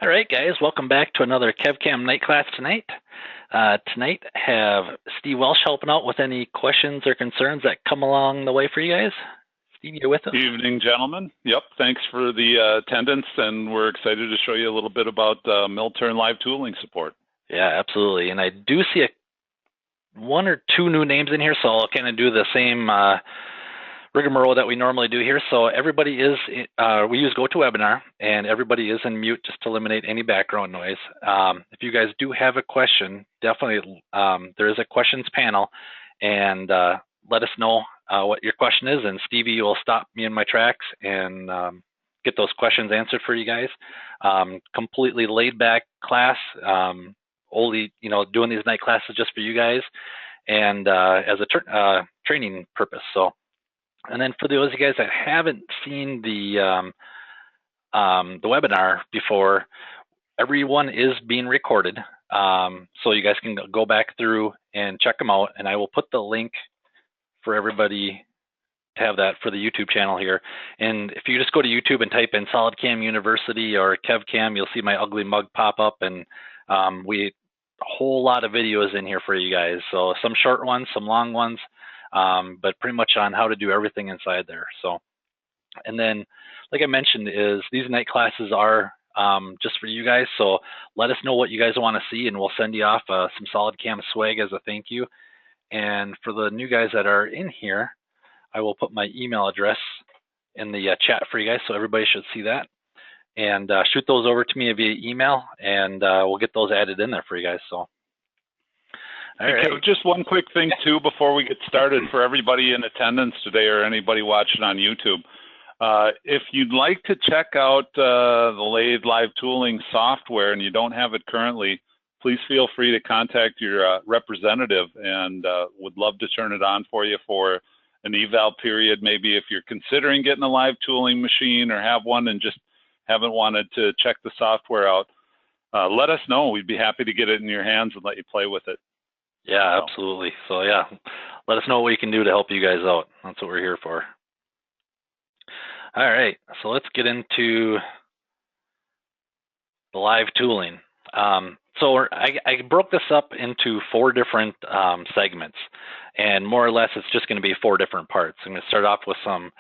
All right, guys, welcome back to another KevCAM night class tonight. Tonight, have Steve Welsh helping out with any questions or concerns that come along the way for you guys. Steve, you with us? Evening, gentlemen. Yep, thanks for the attendance, and we're excited to show you a little bit about mill turn live tooling support. Yeah, absolutely. And I do see one or two new names in here, so I'll kind of do the same rigmarole that we normally do here. So everybody is, we use GoToWebinar, and everybody is in mute just to eliminate any background noise. If you guys do have a question, definitely there is a questions panel, and let us know what your question is, and Stevie will stop me in my tracks and get those questions answered for you guys. Completely laid back class, only doing these night classes just for you guys, and as a training purpose. So. And then for those of you guys that haven't seen the webinar before, everyone is being recorded. So you guys can go back through and check them out. And I will put the link for everybody to have that for the YouTube channel here. And if you just go to YouTube and type in SolidCAM University or KevCAM, you'll see my ugly mug pop up. And we a whole lot of videos in here for you guys. So some short ones, some long ones. But pretty much on how to do everything inside there. So, and then, like I mentioned, is these night classes are just for you guys. So let us know what you guys want to see, and we'll send you off some SolidCAM swag as a thank you. And for the new guys that are in here, I will put my email address in the chat for you guys, so everybody should see that. And shoot those over to me via email, and we'll get those added in there for you guys. So. All right. Just one quick thing, too, before we get started for everybody in attendance today or anybody watching on YouTube. If you'd like to check out the Lathe Live Tooling software and you don't have it currently, please feel free to contact your representative, and would love to turn it on for you for an eval period. Maybe if you're considering getting a live tooling machine or have one and just haven't wanted to check the software out, let us know. We'd be happy to get it in your hands and let you play with it. Yeah, absolutely. So yeah, let us know what we can do to help you guys out. That's what we're here for. All right, so let's get into the live tooling. So I broke this up into 4 different segments, and more or less it's just going to be 4 different parts. I'm going to start off with some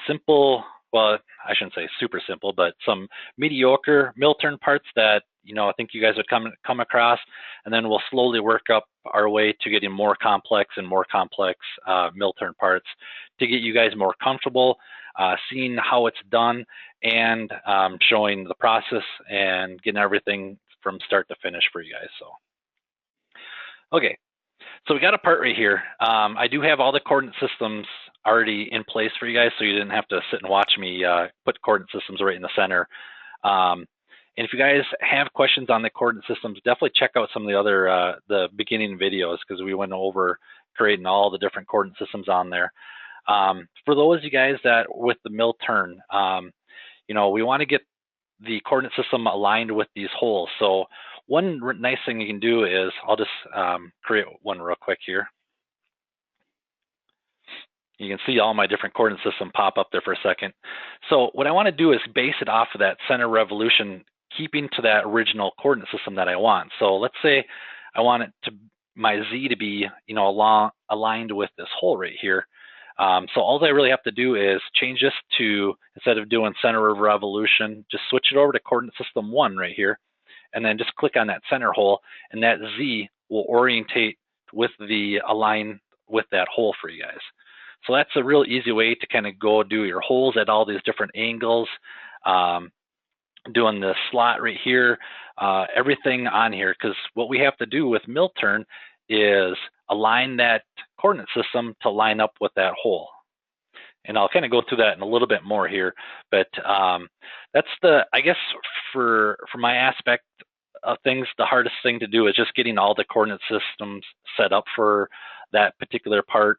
simple, well, I shouldn't say super simple, but some mediocre mill turn parts that I think you guys would come across, and then we'll slowly work up our way to getting more complex and more complex mill turn parts to get you guys more comfortable seeing how it's done, and showing the process and getting everything from start to finish for you guys. So, okay, so we got a part right here. I do have all the coordinate systems already in place for you guys, so you didn't have to sit and watch me put coordinate systems right in the center. And if you guys have questions on the coordinate systems, definitely check out some of the other, the beginning videos, because we went over creating all the different coordinate systems on there. For those of you guys that with the mill turn, we want to get the coordinate system aligned with these holes. So one nice thing you can do is, I'll just create one real quick here. You can see all my different coordinate system pop up there for a second. So what I want to do is base it off of that center revolution, keeping to that original coordinate system that I want. So let's say I want it to, my Z to be, aligned with this hole right here. So all I really have to do is change this to, instead of doing center of revolution, just switch it over to coordinate system 1 right here, and then just click on that center hole, and that Z will orientate with the align with that hole for you guys. So that's a real easy way to kind of go do your holes at all these different angles, doing the slot right here, everything on here, because what we have to do with mill turn is align that coordinate system to line up with that hole. And I'll kind of go through that in a little bit more here, but that's I guess for my aspect of things, the hardest thing to do is just getting all the coordinate systems set up for that particular part,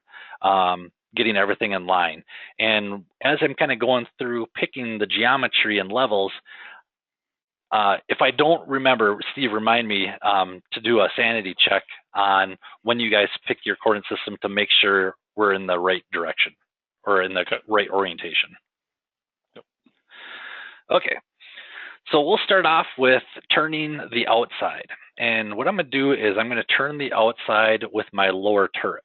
getting everything in line. And as I'm kind of going through picking the geometry and levels, if I don't remember, Steve, remind me to do a sanity check on when you guys pick your coordinate system to make sure we're in the right direction or in the right orientation. Yep. Okay, So we'll start off with turning the outside. And what I'm going to do is I'm going to turn the outside with my lower turret.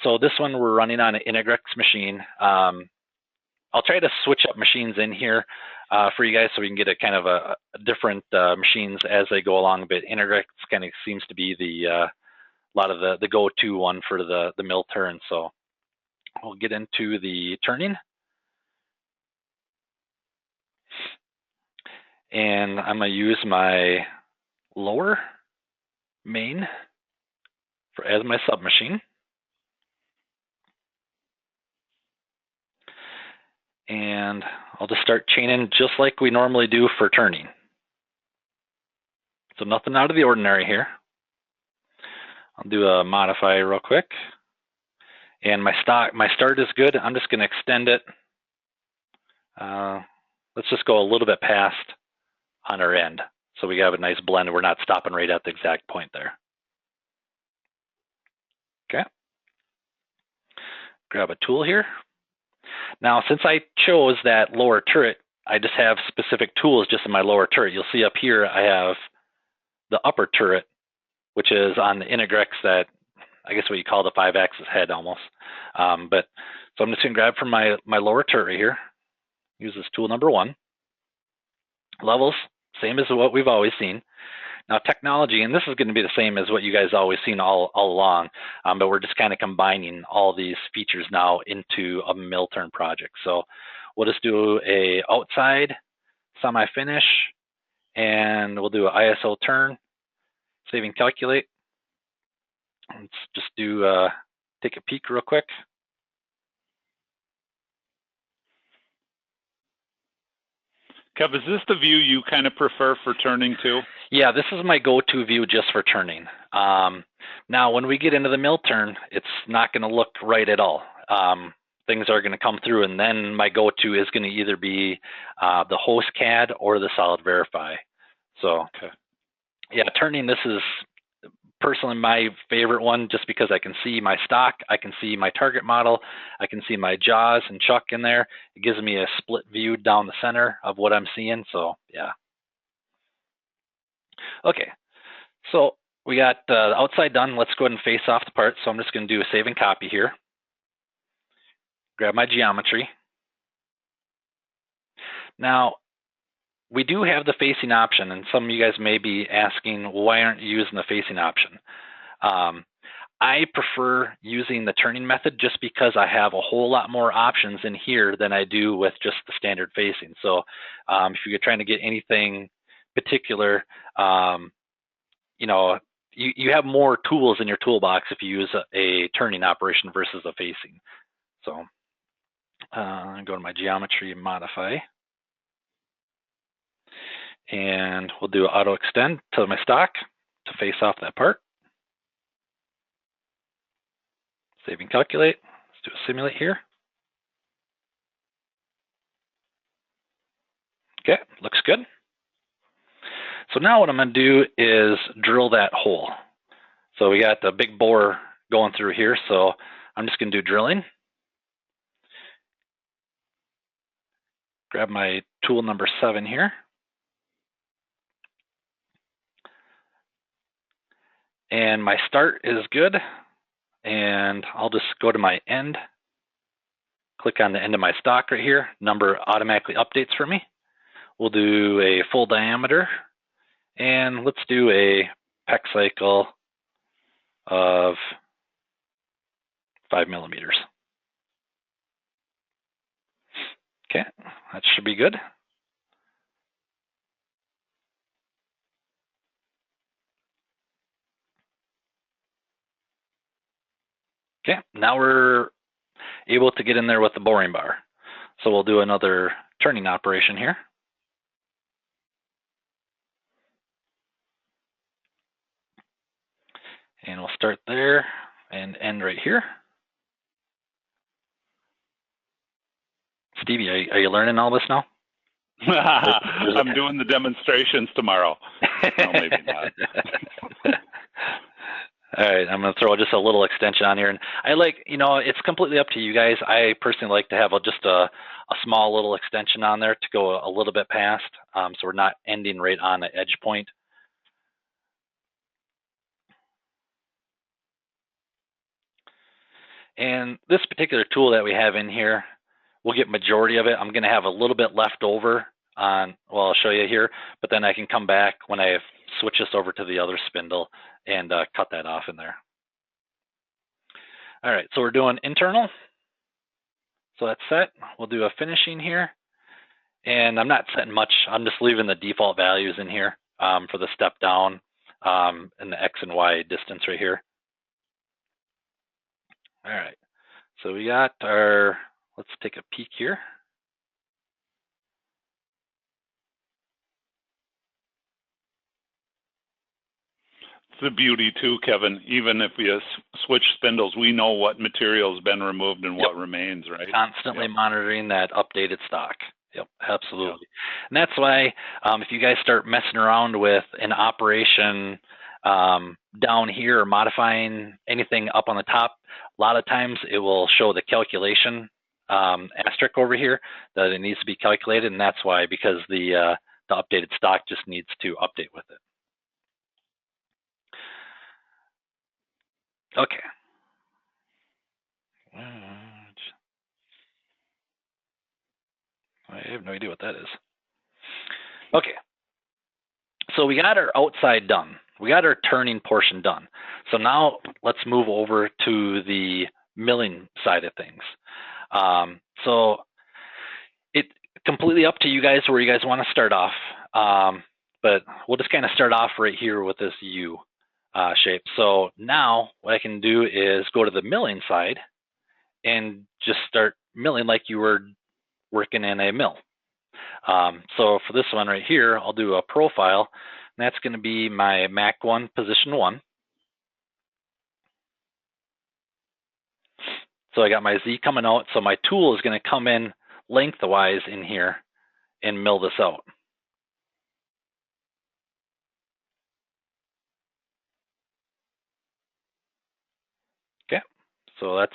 So this one we're running on an Integrex machine. I'll try to switch up machines in here for you guys so we can get a kind of a different machines as they go along. But Integrex kind of seems to be a lot of the go-to one for the mill turn. So we'll get into the turning. And I'm going to use my lower main as my sub machine. And I'll just start chaining just like we normally do for turning. So nothing out of the ordinary here. I'll do a modify real quick. And my start is good. I'm just going to extend it. Let's just go a little bit past on our end. So we have a nice blend. We're not stopping right at the exact point there. Okay. Grab a tool here. Now, since I chose that lower turret, I just have specific tools just in my lower turret. You'll see up here I have the upper turret, which is on the Integrex, that I guess what you call the 5-axis head almost. So I'm just going to grab from my lower turret right here. Use this tool number 1. Levels, same as what we've always seen. Now technology, and this is going to be the same as what you guys always seen all along, but we're just kind of combining all these features now into a mill turn project. So we'll just do a outside semi-finish, and we'll do an ISO turn, save and calculate. Let's just take a peek real quick. Kev, is this the view you kind of prefer for turning too? Yeah, this is my go-to view just for turning. Now, when we get into the mill turn, it's not going to look right at all. Things are going to come through, and then my go-to is going to either be the host CAD or the Solid Verify. So, okay. Yeah, turning, this is personally my favorite one just because I can see my stock, I can see my target model, I can see my jaws and chuck in there. It gives me a split view down the center of what I'm seeing, so yeah. Okay, so we got the outside done. Let's go ahead and face off the part. So I'm just going to do a save and copy here. Grab my geometry. Now, we do have the facing option, and some of you guys may be asking, well, why aren't you using the facing option? I prefer using the turning method just because I have a whole lot more options in here than I do with just the standard facing. So if you're trying to get anything particular, you know, you have more tools in your toolbox if you use a turning operation versus a facing. So go to my geometry and modify. And we'll do auto extend to my stock to face off that part. Save and calculate. Let's do a simulate here. Okay, looks good. So now what I'm going to do is drill that hole. So we got the big bore going through here, so I'm just going to do drilling. Grab my tool number 7 here. And my start is good, and I'll just go to my end, click on the end of my stock right here. Number automatically updates for me. We'll do a full diameter, and let's do a PEC cycle of 5 millimeters. Okay, that should be good. Okay, now we're able to get in there with the boring bar. So we'll do another turning operation here. And we'll start there and end right here. Stevie, are you learning all this now? I'm doing the demonstrations tomorrow. No, maybe not. All right, I'm going to throw just a little extension on here. And I like, it's completely up to you guys. I personally like to have just a small little extension on there to go a little bit past, so we're not ending right on the edge point. And this particular tool that we have in here, we'll get majority of it. I'm going to have a little bit left over on, well, I'll show you here, but then I can come back when I switch this over to the other spindle and cut that off in there. All right, so we're doing internal. So that's set. We'll do a finishing here. And I'm not setting much. I'm just leaving the default values in here for the step down and the X and Y distance right here. All right, so we got our, let's take a peek here. It's the beauty too, Kevin. Even if we switch spindles, we know what material has been removed and what remains, right? Constantly monitoring that updated stock. Yep, absolutely. Yep. And that's why if you guys start messing around with an operation down here or modifying anything up on the top, a lot of times it will show the calculation asterisk over here that it needs to be calculated, and that's why, because the updated stock just needs to update with it. Okay. I have no idea what that is. Okay. So we got our outside done. We got our turning portion done. So now let's move over to the milling side of things. So it's completely up to you guys where you guys want to start off. But we'll just kind of start off right here with this U shape. So now what I can do is go to the milling side and just start milling like you were working in a mill. So for this one right here, I'll do a profile, and that's going to be my Mac 1 position 1. So I got my Z coming out, so my tool is going to come in lengthwise in here and mill this out. Okay, so that's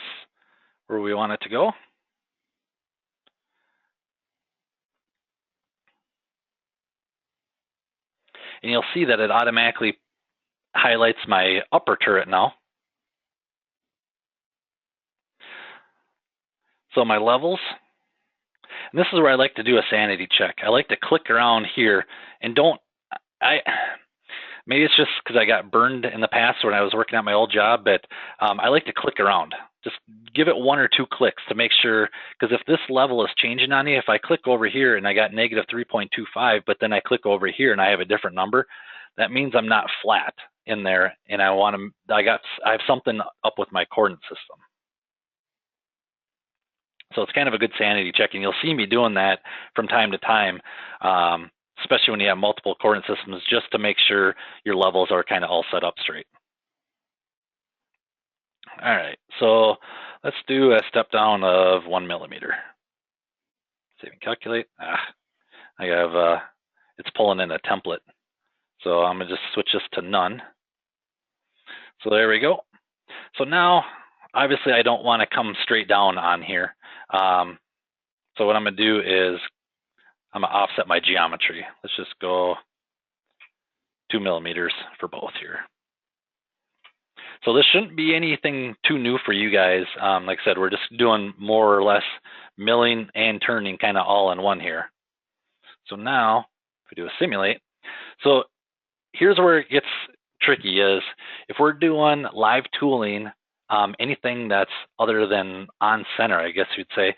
where we want it to go. And you'll see that it automatically highlights my upper turret now. So my levels, and this is where I like to do a sanity check. I like to click around here and maybe it's just because I got burned in the past when I was working at my old job, but I like to click around. Just give it 1 or 2 clicks to make sure, because if this level is changing on you, if I click over here and I got negative 3.25, but then I click over here and I have a different number, that means I'm not flat in there, and I have something up with my coordinate system. So it's kind of a good sanity check, and you'll see me doing that from time to time, especially when you have multiple coordinate systems, just to make sure your levels are kind of all set up straight. All right, so let's do a step down of 1 millimeter. Save and calculate. I have, it's pulling in a template. So I'm gonna just switch this to none. So there we go. So now, obviously I don't wanna come straight down on here. So what I'm gonna do is I'm gonna offset my geometry. Let's just go 2 millimeters for both here. So this shouldn't be anything too new for you guys. Like I said, we're just doing more or less milling and turning kind of all in one here. So now, if we do a simulate, so here's where it gets tricky is if we're doing live tooling, anything that's other than on center, I guess you'd say,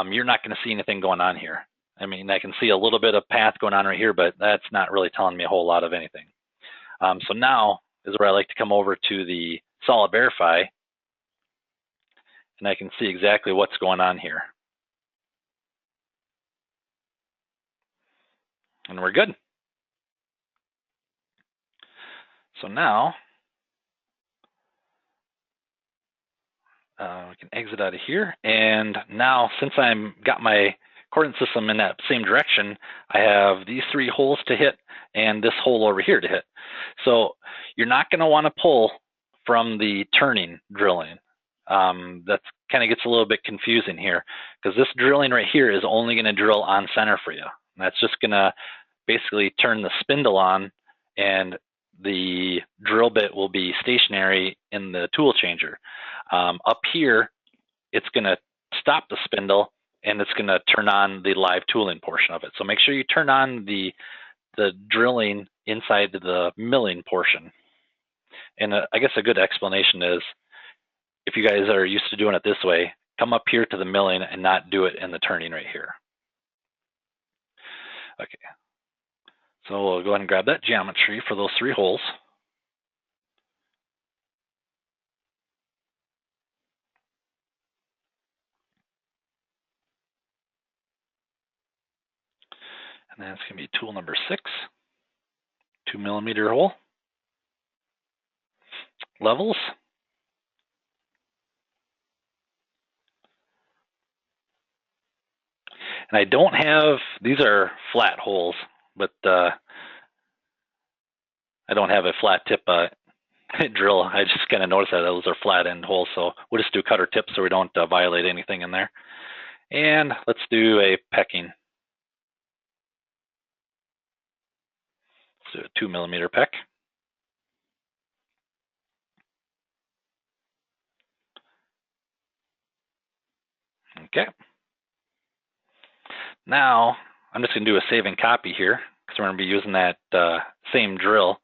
you're not going to see anything going on here. I mean, I can see a little bit of path going on right here, but that's not really telling me a whole lot of anything. So now is where I like to come over to the solid verify, and I can see exactly what's going on here. And we're good. So now we can exit out of here. And now, since I'm got my coordinate system in that same direction, I have these 3 holes to hit and this hole over here to hit. So you're not going to want to pull from the turning drilling. That kind of gets a little bit confusing here, because this drilling right here is only going to drill on center for you. And that's just going to basically turn the spindle on, and the drill bit will be stationary in the tool changer. Up here, it's going to stop the spindle, and it's going to turn on the live tooling portion of it. So make sure you turn on the drilling inside the milling portion. And I guess a good explanation is, if you guys are used to doing it this way, come up here to the milling and not do it in the turning right here. Okay, so we'll go ahead and grab that geometry for those 3 holes. And then it's going to be tool number 6, 2mm hole. Levels. And I don't have, these are flat holes, but I don't have a flat tip drill. I just kind of noticed that those are flat end holes, so we'll just do cutter tips so we don't violate anything in there. And let's do a pecking. Let's do a 2mm peck. Okay. Now, I'm just going to do a save and copy here, because we're going to be using that same drill,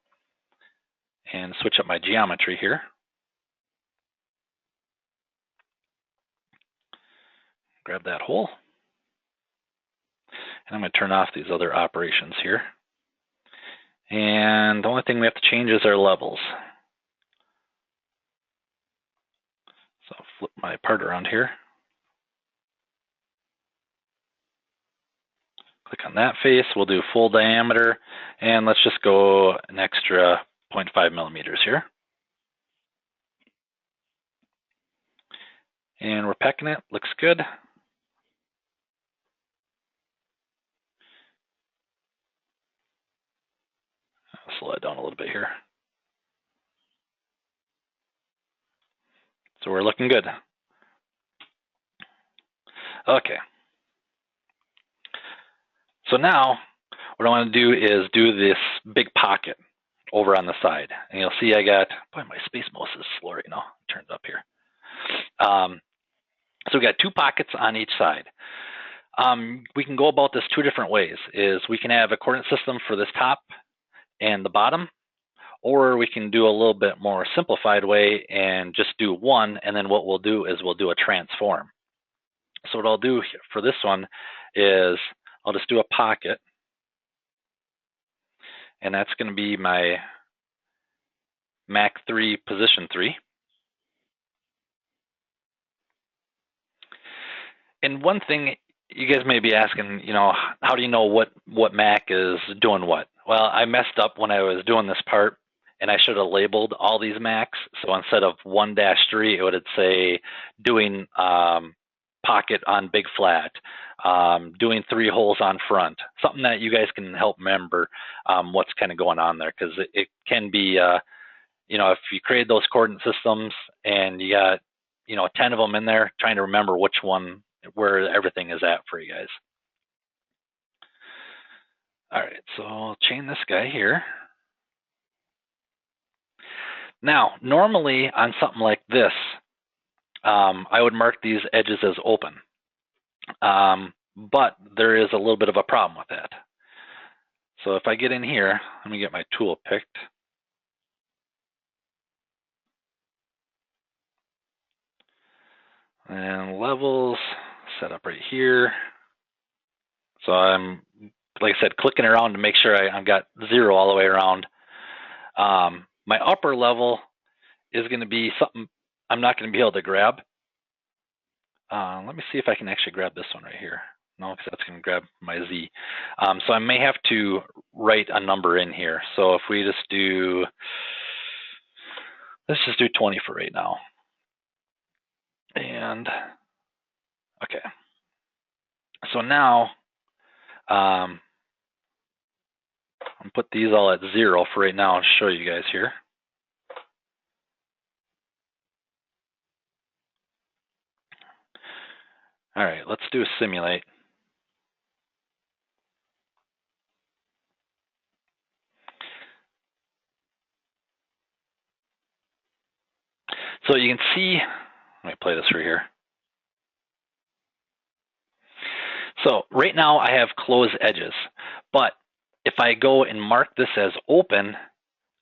and switch up my geometry here. Grab that hole. And I'm going to turn off these other operations here. And the only thing we have to change is our levels. So I'll flip my part around here. Click on that face, we'll do full diameter, and let's just go an extra 0.5mm here. And we're pecking it, looks good. I'll slow it down a little bit here. So we're looking good. Okay. So now, what I want to do is do this big pocket over on the side. And you'll see I got, boy, my space mouse is slow right now. It turns up here. So we got 2 pockets on each side. We can go about this 2 different ways. Is we can have a coordinate system for this top and the bottom, or we can do a little bit more simplified way and just do one, and then what we'll do is we'll do a transform. So what I'll do for this one is I'll just do a pocket, and that's going to be my Mach 3 position 3. And one thing you guys may be asking, you know, how do you know what Mach is doing what? Well, I messed up when I was doing this part, and I should have labeled all these Machs. So instead of 1-3, it would say doing pocket on big flat, doing 3 holes on front, something that you guys can help remember what's kind of going on there, because it can be, you know, if you create those coordinate systems and you got, you know, 10 of them in there, trying to remember which one, where everything is at for you guys. All right, so I'll chain this guy here. Now, normally on something like this, I would mark these edges as open, but there is a little bit of a problem with that. So if I get in here, let me get my tool picked. And levels, set up right here. So I'm, like I said, clicking around to make sure I've got 0 all the way around. My upper level is going to be something I'm not going to be able to grab. Let me see if I can actually grab this one right here. No, because that's going to grab my Z. So I may have to write a number in here. So if we just do, let's just do 20 for right now. And okay. So now I'll put these all at 0 for right now and show you guys here. All right, let's do a simulate. So you can see, let me play this right here. So right now I have closed edges, but if I go and mark this as open,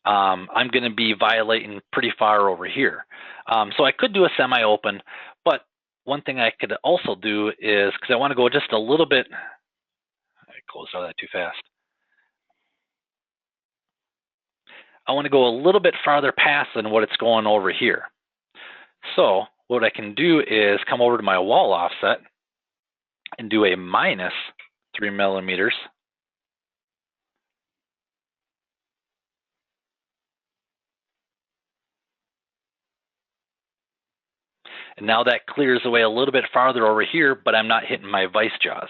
I'm going to be violating pretty far over here. So I could do a semi-open, but one thing I could also do is, because I want to go just a little bit, I closed out that too fast. I want to go a little bit farther past than what it's going over here. So what I can do is come over to my wall offset and do a minus 3 millimeters. And now that clears away a little bit farther over here, but I'm not hitting my vice jaws.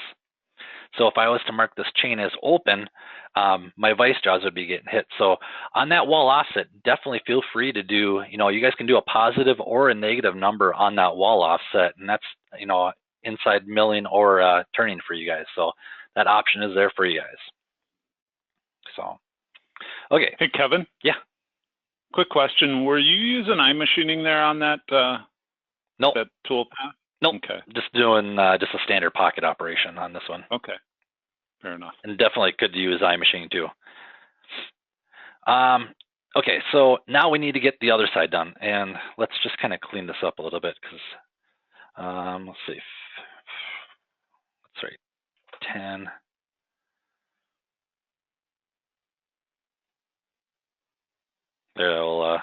So if I was to mark this chain as open, my vice jaws would be getting hit. So on that wall offset, definitely feel free to do, you guys can do a positive or a negative number on that wall offset, and that's, inside milling or turning for you guys. So that option is there for you guys. So, okay. Hey, Kevin? Yeah. Quick question. Were you using iMachining there on that, nope. that tool path? Nope. Okay. Just doing just a standard pocket operation on this one. Okay. Fair enough. And definitely could use iMachining too. Okay, so now we need to get the other side done, and let's just kind of clean this up a little bit because let's see. That's right. 10. There'll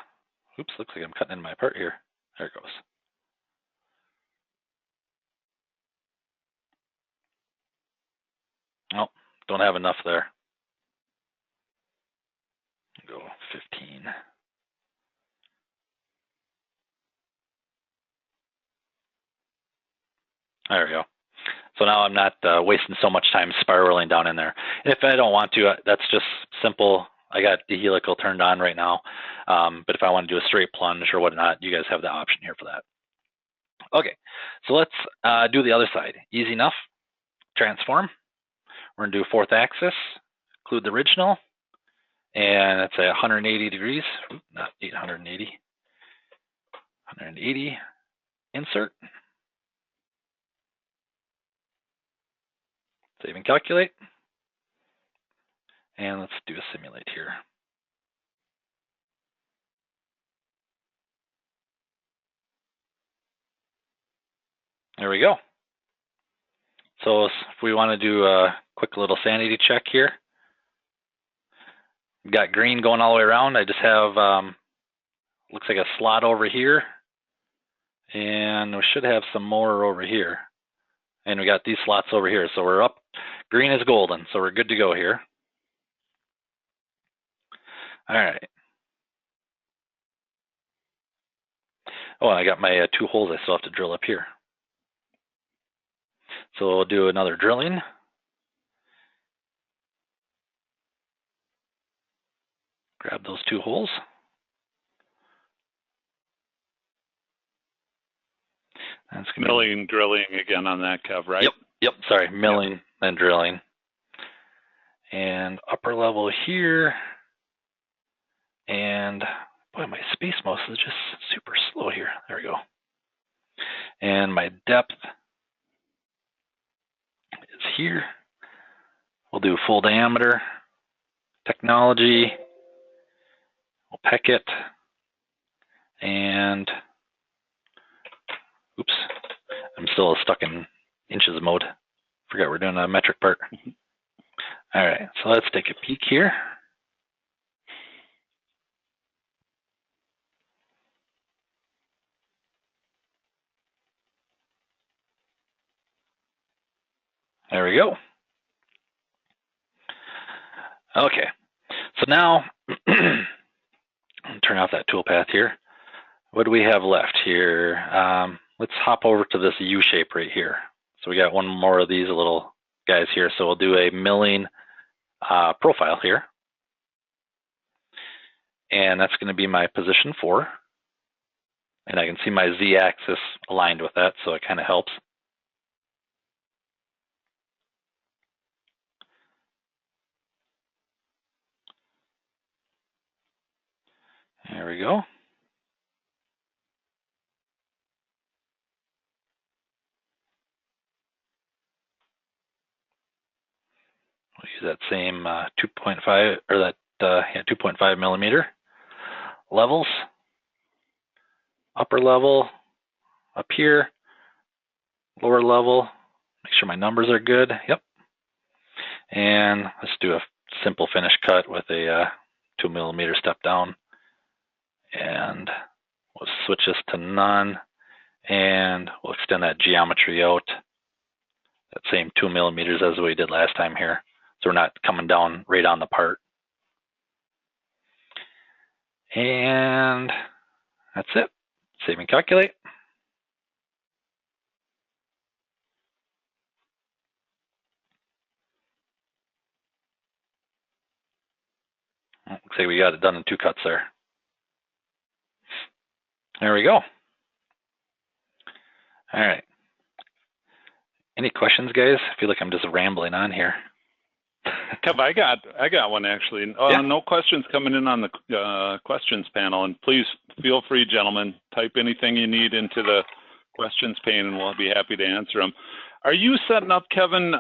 oops, looks like I'm cutting in my part here. There it goes. Oh, don't have enough there. Go 15. There we go. So now I'm not wasting so much time spiraling down in there. And if I don't want to, that's just simple. I got the helical turned on right now. But if I want to do a straight plunge or whatnot, you guys have the option here for that. Okay, so let's do the other side. Easy enough. Transform. We're going to do fourth axis, include the original, and it's a 180 degrees, not 880. 180, insert. Save and calculate. And let's do a simulate here. There we go. So if we want to do a quick little sanity check here, we've got green going all the way around. I just have, looks like a slot over here, and we should have some more over here. And we got these slots over here. So we're up, green is golden, so we're good to go here. All right. Oh, I got my 2 holes I still have to drill up here. So we'll do another drilling. Grab those 2 holes. That's milling, drilling again on that, Kev, right? Yep. Sorry, milling and drilling. And upper level here. And boy, my space mouse is just super slow here. There we go. And my depth is here. We'll do full diameter, technology, we'll peck it, and oops, I'm still stuck in inches mode. Forgot we're doing a metric part. All right, so let's take a peek here. There we go. Okay, so now turn off that toolpath here. What do we have left here? Let's hop over to this U shape right here. So we got one more of these little guys here. So we'll do a milling profile here. And that's going to be my position 4. And I can see my Z-axis aligned with that, so it kind of helps. we go. We'll use that same 2.5 or that 2.5 millimeter levels. Upper level up here, lower level. Make sure my numbers are good. Yep. And let's do a simple finish cut with a 2 millimeter step down. And we'll switch this to none. And we'll extend that geometry out. That same 2 millimeters as we did last time here. So we're not coming down right on the part. And that's it. Save and calculate. Looks like we got it done in 2 cuts there. There we go. All right. Any questions, guys? I feel like I'm just rambling on here. Kev, I got one actually. Yeah. No questions coming in on the questions panel, and please feel free, gentlemen, type anything you need into the questions pane, and we'll be happy to answer them. Are you setting up, Kevin,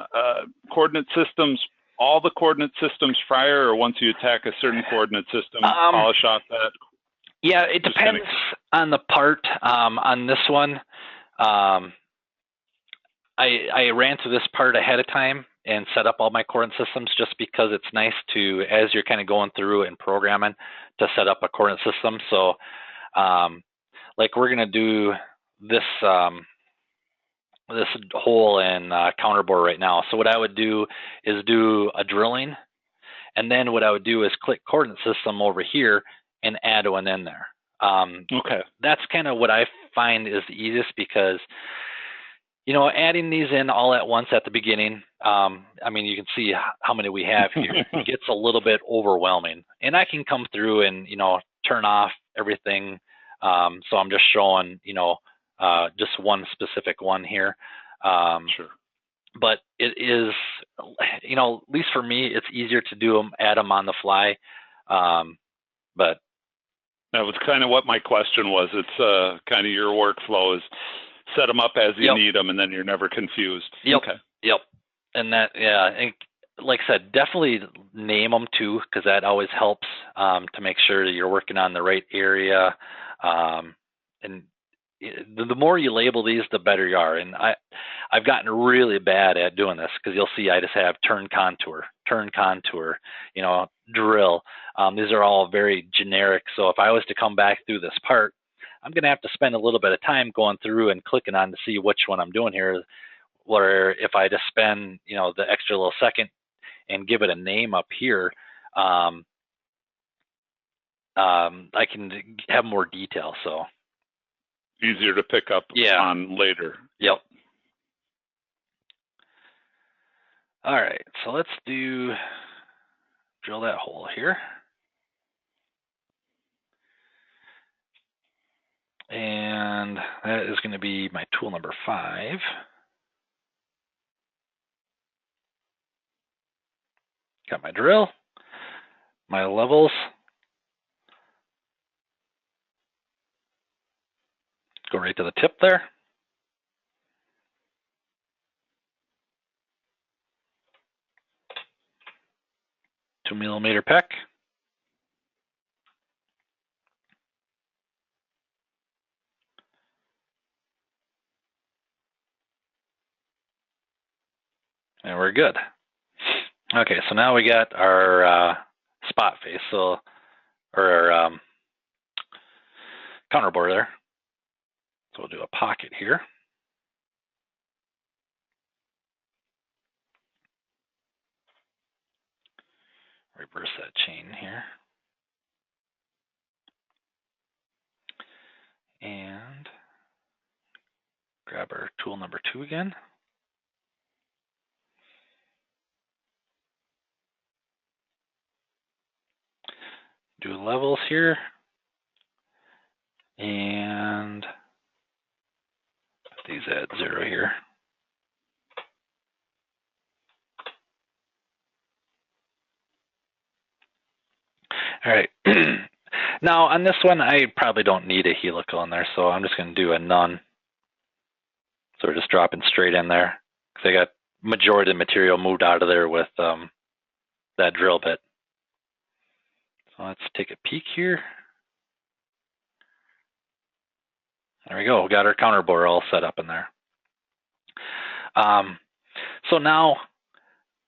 coordinate systems, all the coordinate systems prior, or once you attack a certain coordinate system, polish off that? Yeah, it depends on the part. On this one, I ran through this part ahead of time and set up all my coordinate systems just because it's nice to, as you're kind of going through and programming, to set up a coordinate system. So, like we're going to do this this hole in counterbore right now. So what I would do is do a drilling, and then what I would do is click coordinate system over here and add one in there. Okay. That's kind of what I find is the easiest because, you know, adding these in all at once at the beginning, I mean, you can see how many we have here. It gets a little bit overwhelming. And I can come through and, you know, turn off everything. So I'm just showing, you know, just one specific one here. Sure. But it is, you know, at least for me, it's easier to do them, add them on the fly. But that was kind of what my question was. It's kind of your workflow is set them up as you need them, and then you're never confused. Yep. Okay. Yep. And that, yeah, and like I said, definitely name them too, because that always helps to make sure that you're working on the right area. And the more you label these, the better you are. And I've gotten really bad at doing this because you'll see I just have turn contour, you know, drill. These are all very generic. So if I was to come back through this part, I'm going to have to spend a little bit of time going through and clicking on to see which one I'm doing here. Where if I just spend, you know, the extra little second and give it a name up here, I can have more detail. So easier to pick up on later. Yep. All right, so let's drill that hole here. And that is going to be my tool number 5. Got my drill, my levels. Go right to the tip there. Two millimeter peck. And we're good. Okay, so now we got our spot face, or our counterbore there. So we'll do a pocket here. Reverse that chain here. And grab our tool number 2 again. Do levels here. And these at 0 here. All right. Now on this one, I probably don't need a helical in there, so I'm just going to do a none. So we're just dropping straight in there because I got majority of the material moved out of there with that drill bit. So let's take a peek here. There we go. We got our counter bore all set up in there. So now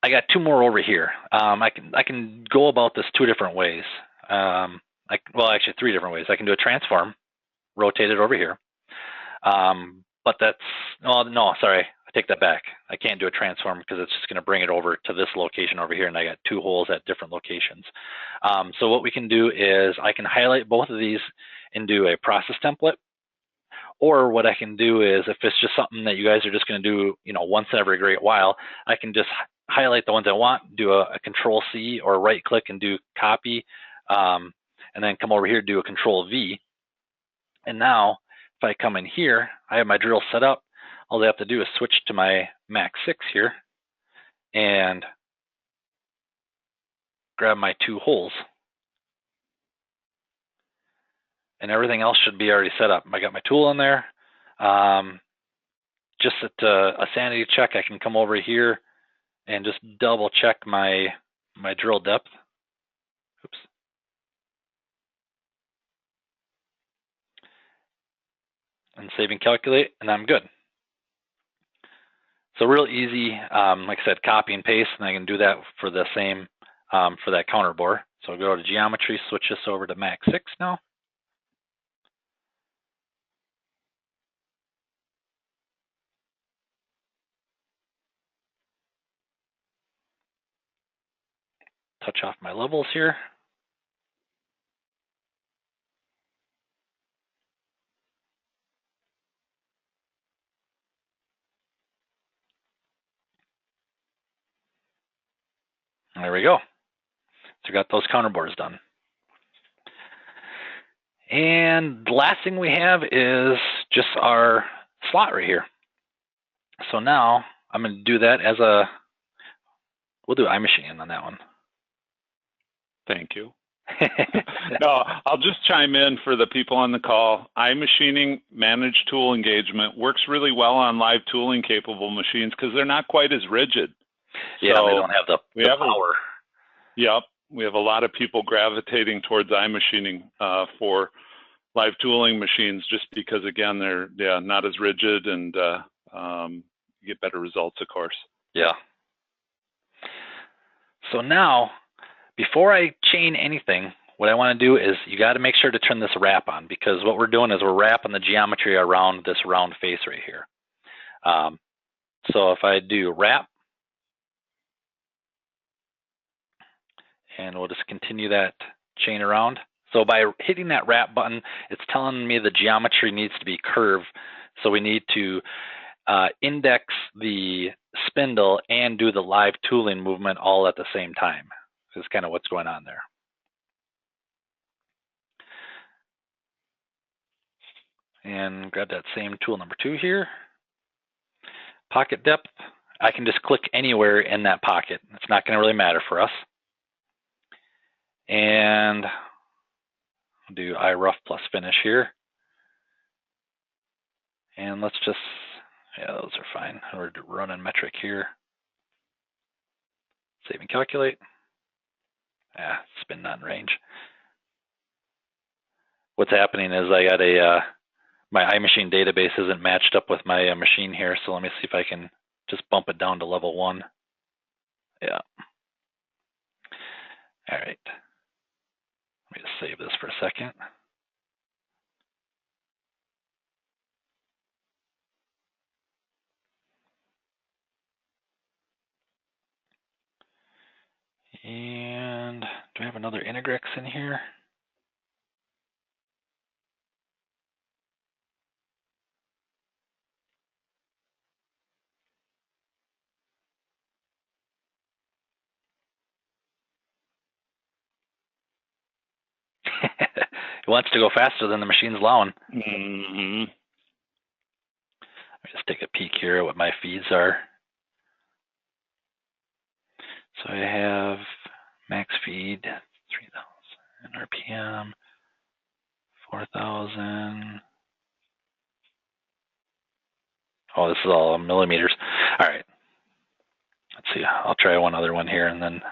I got two more over here. I can go about this two different ways. Well, actually three different ways. I can do a transform, rotate it over here. But that's, oh, no, sorry, I take that back. I can't do a transform because it's just going to bring it over to this location over here, and I got two holes at different locations. So what we can do is I can highlight both of these and do a process template. Or what I can do is, if it's just something that you guys are just going to do, once every great while, I can just highlight the ones I want, do a Control C or right click and do copy, and then come over here, do a Control V. And now, if I come in here, I have my drill set up. All I have to do is switch to my Max 6 here and grab my two holes. And everything else should be already set up. I got my tool in there. Just at a sanity check, I can come over here and just double check my drill depth. Oops. And save and calculate, and I'm good. So real easy, like I said, copy and paste, and I can do that for the same, for that counter bore. So I'll go to geometry, switch this over to Max 6 now. Touch off my levels here. There we go. So we got those counter bores done. And the last thing we have is just our slot right here. So now I'm going to do that as we'll do iMachining on that one. Thank you. No, I'll just chime in for the people on the call. iMachining managed tool engagement works really well on live tooling capable machines because they're not quite as rigid. Yeah, so they don't have the power. Yep. We have a lot of people gravitating towards iMachining for live tooling machines just because, again, they're not as rigid and you get better results, of course. Yeah. So now, before I chain anything, what I want to do is you got to make sure to turn this wrap on, because what we're doing is we're wrapping the geometry around this round face right here. So if I do wrap, and we'll just continue that chain around. So by hitting that wrap button, it's telling me the geometry needs to be curved. So we need to index the spindle and do the live tooling movement all at the same time. This is kind of what's going on there. And grab that same tool number 2 here. Pocket depth, I can just click anywhere in that pocket. It's not going to really matter for us. And I'll do iRough plus finish here. And let's just, yeah, those are fine. We're running metric here. Save and calculate. Yeah, spin not in range. What's happening is I got my iMachine database isn't matched up with my machine here, so let me see if I can just bump it down to level 1. Yeah. All right. Let me just save this for a second. And do I have another Integrex in here? It wants to go faster than the machine's allowing. Mm-hmm. Let me just take a peek here at what my feeds are. So I have max feed 3000 RPM. 4,000. Oh, this is all millimeters. All right. Let's see. I'll try one other one here and then.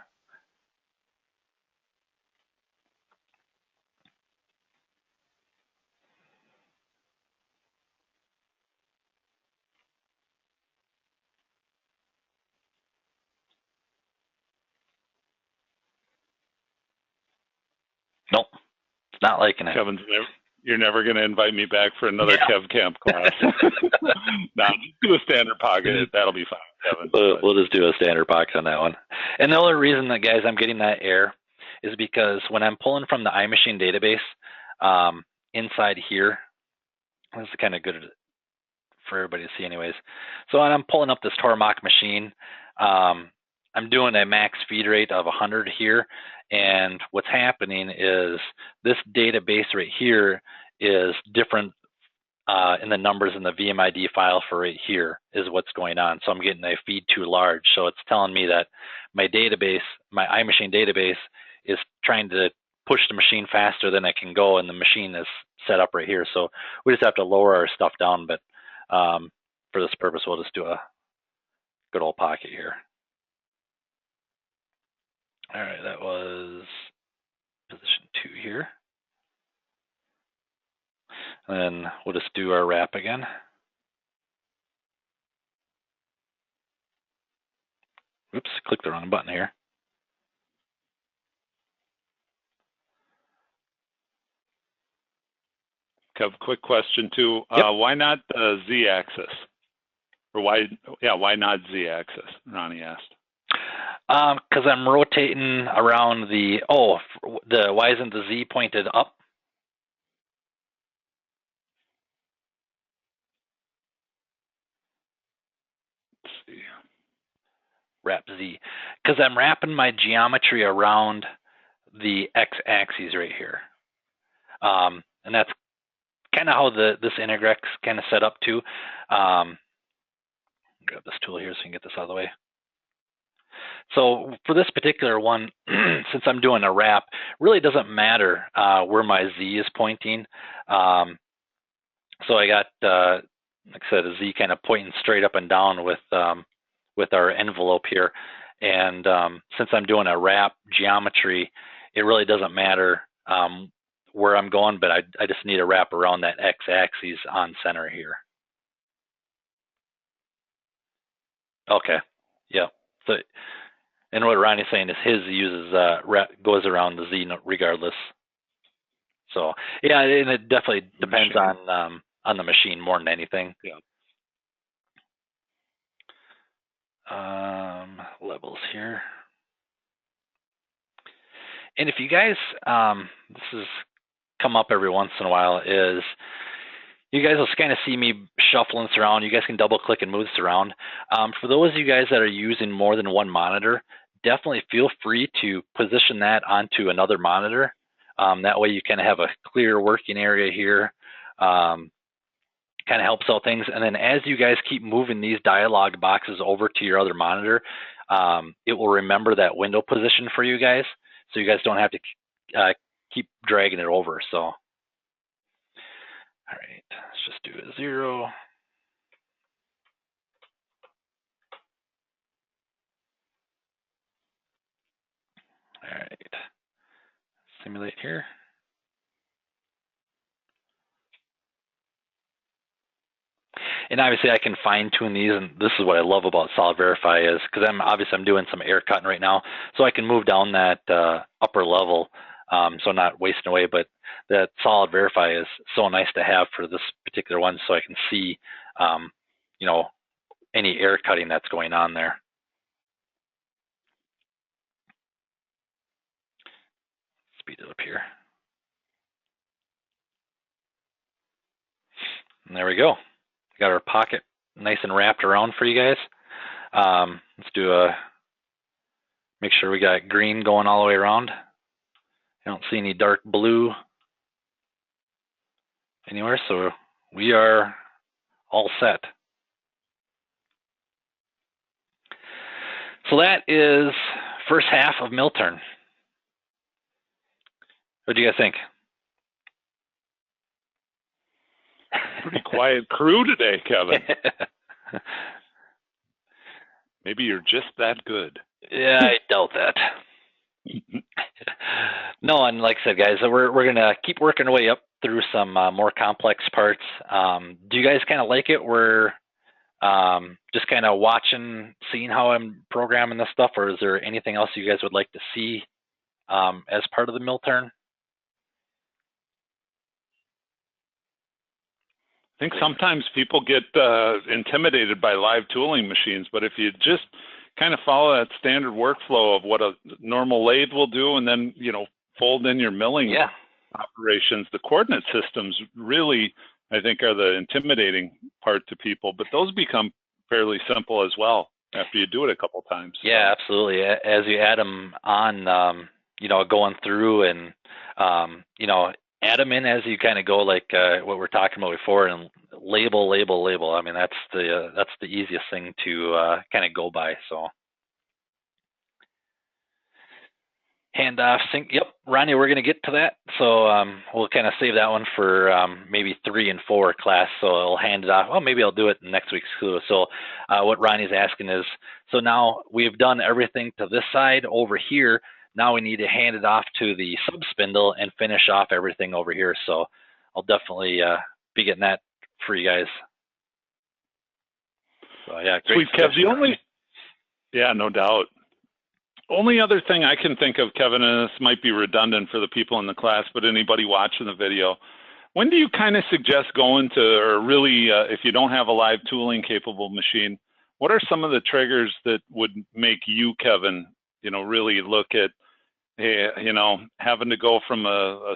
Nope. It's not liking it. You're never going to invite me back for another KevCAM class. No, just do a standard pocket. That'll be fine, Kevin. We'll just do a standard pocket on that one. And the only reason that, guys, I'm getting that error is because when I'm pulling from the iMachine database, inside here, this is kind of good for everybody to see anyways. So when I'm pulling up this Tormach machine, I'm doing a max feed rate of 100 here, and what's happening is this database right here is different in the numbers in the VMID file for right here is what's going on. So I'm getting a feed too large. So it's telling me that my database, my iMachine database, is trying to push the machine faster than it can go, and the machine is set up right here. So we just have to lower our stuff down, but for this purpose, we'll just do a good old pocket here. All right, that was position 2 here. And then we'll just do our wrap again. Oops, clicked the wrong button here. Kev, quick question too. Yep. Why not the Z-axis? Or why not Z-axis? Ronnie asked. Because I'm rotating around why isn't the Z pointed up? Let's see. Wrap Z. Because I'm wrapping my geometry around the X-axis right here. And that's kind of how this Integrex kind of set up too. Grab this tool here so we can get this out of the way. So for this particular one, since I'm doing a wrap, really doesn't matter where my Z is pointing. So I got, like I said, a Z kind of pointing straight up and down with our envelope here. And since I'm doing a wrap geometry, it really doesn't matter where I'm going, but I just need to wrap around that X-axis on center here. Okay, yeah. So, and what Ronnie's saying is his uses goes around the Z regardless. So yeah, and it definitely depends on the machine more than anything. Yeah. Levels here. And if you guys, this has come up every once in a while, is you guys will kind of see me shuffling this around. You guys can double click and move this around. For those of you guys that are using more than one monitor, definitely feel free to position that onto another monitor. That way you kind of have a clear working area here. Kind of helps out things. And then as you guys keep moving these dialog boxes over to your other monitor, it will remember that window position for you guys. So you guys don't have to keep dragging it over. So, all right, let's just do a 0. All right, simulate here. And obviously I can fine tune these, and this is what I love about Solid Verify is because I'm doing some air cutting right now, so I can move down that upper level, so not wasting away. But that Solid Verify is so nice to have for this particular one, so I can see, you know, any air cutting that's going on there. Speed it up here. And there we go. Got our pocket nice and wrapped around for you guys. Let's do make sure we got green going all the way around. I don't see any dark blue anywhere, so we are all set. So that is first half of mill turn. What do you guys think? pretty quiet crew today, Kevin. Maybe you're just that good. Yeah, I doubt that. No, and like I said, guys, we're gonna keep working our way up through some more complex parts. Do you guys kind of like it? We're just kind of watching, seeing how I'm programming this stuff, or is there anything else you guys would like to see as part of the mill turn? I think sometimes people get intimidated by live tooling machines, but if you just kind of follow that standard workflow of what a normal lathe will do, and then, you know, fold in your milling operations, the coordinate systems really, I think, are the intimidating part to people, but those become fairly simple as well after you do it a couple times. Yeah, absolutely. As you add them on, you know, going through and, you know, add them in as you kind of go, like what we're talking about before, and label. I mean, that's the easiest thing to kind of go by. So handoff sync. Yep, Ronnie, we're going to get to that. So we'll kind of save that one for maybe 3 and 4 class. So I'll hand it off. Well, maybe I'll do it next week's school. So what Ronnie's asking is, so now we've done everything to this side over here. Now we need to hand it off to the sub spindle and finish off everything over here. So I'll definitely be getting that for you guys. So yeah, great. Sweet, Kev. Yeah, no doubt. Only other thing I can think of, Kevin, and this might be redundant for the people in the class, but anybody watching the video, when do you kind of suggest going to, or really, if you don't have a live tooling capable machine, what are some of the triggers that would make you, Kevin, you know, really look at, you know, having to go from a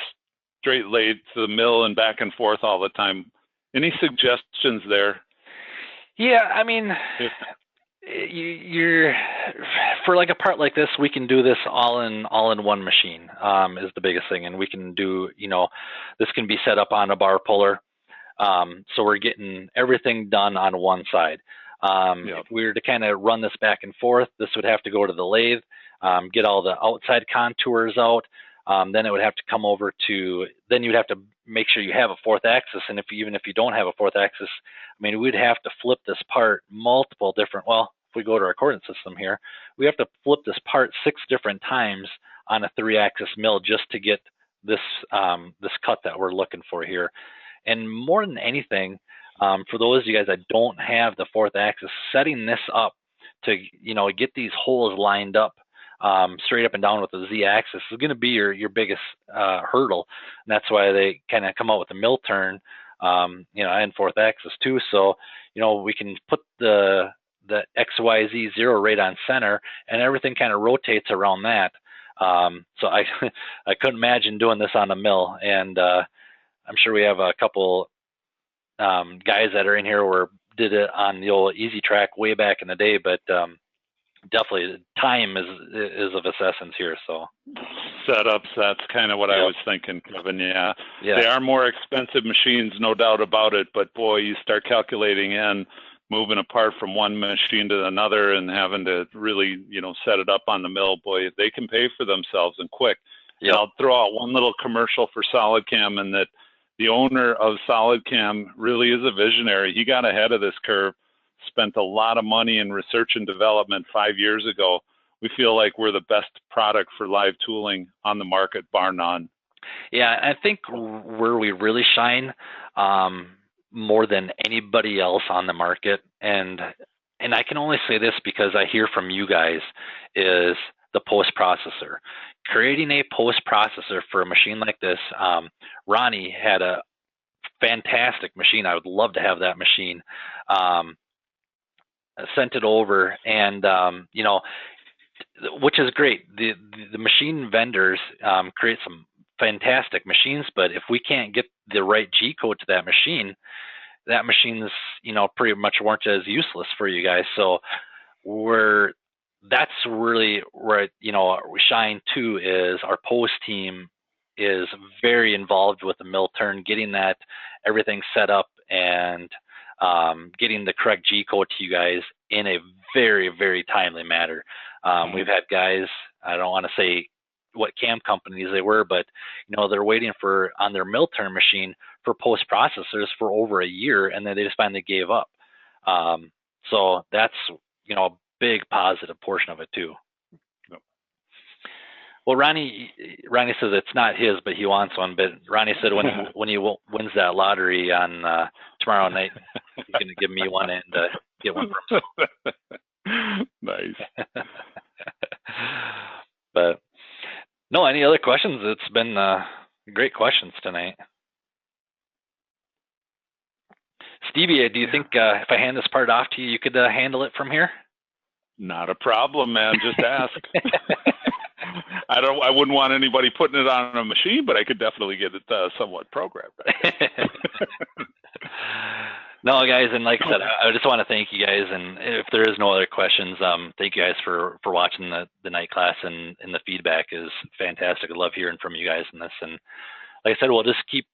straight lathe to the mill and back and forth all the time? Any suggestions there? Yeah, I mean, you're for like a part like this, we can do this all in one machine is the biggest thing, and we can do, you know, this can be set up on a bar puller, so we're getting everything done on one side. If we were to kind of run this back and forth, this would have to go to the lathe, get all the outside contours out, then it would have to come over to, then you'd have to make sure you have a 4th axis, and even if you don't have a 4th axis, I mean, we'd have to flip this part multiple different, well, if we go to our coordinate system here, we have to flip this part 6 different times on a 3-axis mill just to get this this cut that we're looking for here. And more than anything, for those of you guys that don't have the 4th axis, setting this up to, you know, get these holes lined up straight up and down with the Z-axis is going to be your biggest hurdle, and that's why they kind of come out with the mill turn, you know, and 4th axis too. So, you know, we can put the XYZ 0 right on center, and everything kind of rotates around that. So I couldn't imagine doing this on a mill, and I'm sure we have a couple guys that are in here who did it on the old Easy Track way back in the day, but definitely time is of essence here. So setups, that's kind of what I was thinking, Kevin. Yeah, they are more expensive machines, no doubt about it, but boy, you start calculating in moving apart from one machine to another and having to really, you know, set it up on the mill, boy, they can pay for themselves and quick. And I'll throw out one little commercial for SolidCAM, and that the owner of SolidCAM really is a visionary. He got ahead of this curve, spent a lot of money in research and development 5 years ago. We feel like we're the best product for live tooling on the market, bar none. Yeah, I think where we really shine more than anybody else on the market, and I can only say this because I hear from you guys, is the post processor. Creating a post processor for a machine like this, Ronnie had a fantastic machine. I would love to have that machine. Sent it over, and you know, which is great. The machine vendors create some fantastic machines, but if we can't get the right G code to that machine's, you know, pretty much weren't as useless for you guys. So that's really where, you know, we shine too, is our post team is very involved with the mill turn, getting that everything set up and getting the correct G code to you guys in a very, very timely manner. We've had guys, I don't want to say what CAM companies they were, but they're waiting on their mill turn machine for post processors for over a year, and then they just finally gave up. So that's a big positive portion of it too. Well, Ronnie says it's not his, but he wants one. But Ronnie said when he wins that lottery on tomorrow night, he's going to give me one and get one for himself. Nice. But no, any other questions? It's been great questions tonight. Stevie, do you think if I hand this part off to you, you could handle it from here? Not a problem, man. Just ask. I wouldn't want anybody putting it on a machine, but I could definitely get it somewhat programmed. No, guys, and like I said, I just want to thank you guys. And if there is no other questions, thank you guys for watching the night class, and the feedback is fantastic. I love hearing from you guys in this. And like I said, we'll just keep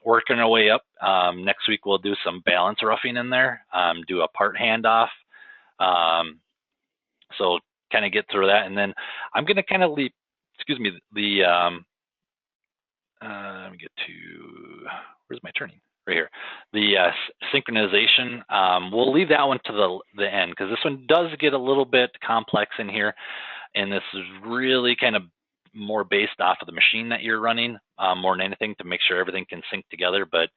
working our way up. Next week we'll do some balance roughing in there, do a part handoff. So kind of get through that, and then I'm going to kind of leave. Excuse me. Let me get to where's my turning right here. The synchronization. We'll leave that one to the end because this one does get a little bit complex in here, and this is really kind of more based off of the machine that you're running more than anything to make sure everything can sync together. But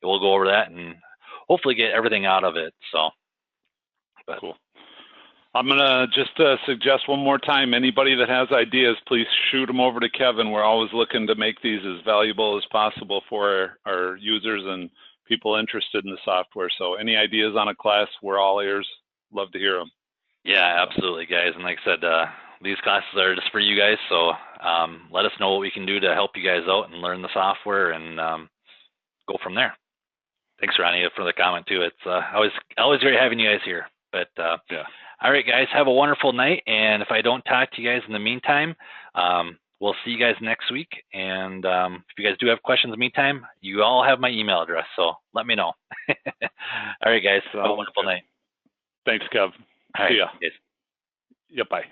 we'll go over that and hopefully get everything out of it. So, but cool. I'm going to just suggest one more time, anybody that has ideas, please shoot them over to Kevin. We're always looking to make these as valuable as possible for our users and people interested in the software. So any ideas on a class, we're all ears. Love to hear them. Yeah, absolutely, guys. And like I said, these classes are just for you guys. So let us know what we can do to help you guys out and learn the software and go from there. Thanks, Ronnie, for the comment too. It's always great having you guys here. But yeah. All right, guys, have a wonderful night. And if I don't talk to you guys in the meantime, we'll see you guys next week. And if you guys do have questions in the meantime, you all have my email address, so let me know. All right, guys, have a wonderful night. Thanks, Kev. All right, see ya. Guys. Yeah, bye.